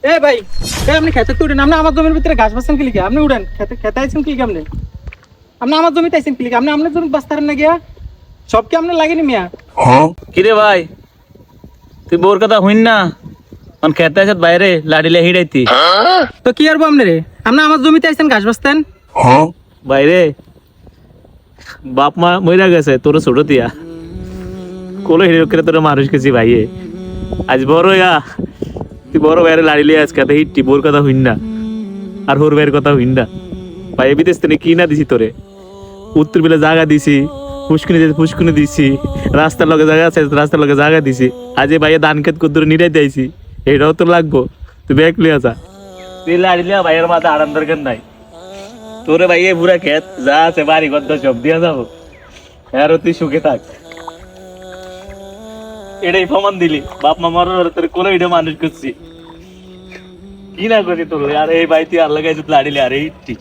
এ ভাই, আপনি খেতে তো উঠেন। আপনি আমার জমির ভিতরে ঘাস বাঁচছেন কি লিখে? আপনি উঠেন, খেতে আইছেন কি কেমনে? আপনি আমার জমিতে আইছেন কি লিখে? আপনি আপনার জমি বাঁচতারেন না গিয়া? সব কি আপনি লাগেনি মিয়া? কিরে ভাই, তুই বোর কথা হইন না, অন খেতে আসত বাইরে লাড়িলে হিড়াইতি তো কি আর আপনি রে? আপনি আমার জমিতে আইছেন ঘাস বাঁচতেন? বাইরে বাপ মা মইরা গেছে তোর ছোট দিয়া কোলে হিড়ে করে তোর মানুষ গেছি ভাইয়ে। আজ বড় ইয়া তুই বড় বাইরে লাড়িলে আজ খেতে হিটটি বোর কথা হইন না আর হোর ভাইয়ের কথা হইন না। ভাই বিদেশ থেকে কি না দিছি তোরে, উত্তর বেলা জায়গা দিছি, পুষ্কুনি দিছি, রাস্তার লগে জায়গা আছে রাস্তার লগে জায়গা দিছি। আজ এই ভাইয়া ধান খেত কদ্দুর নিরাই দিয়েছি, এটাও তো লাগবো। তুই ব্যাগ লিয়া যা, তুই লাড়িলিয়া ভাইয়ের মাথা আরাম দরকার নাই। তোরে ভাইয়ে পুরা খেত যা আছে বাড়ি গদ্দ সব দিয়া যাবো, আর তুই সুখে থাক। এটাই প্রমাণ দিলি বাপ মা মরার তোর কোলে এটা মানুষ করছি, কি না করি তোর। আর এই ভাই তুই আর লাগাইছিস লাড়িলে আর এই ঠিক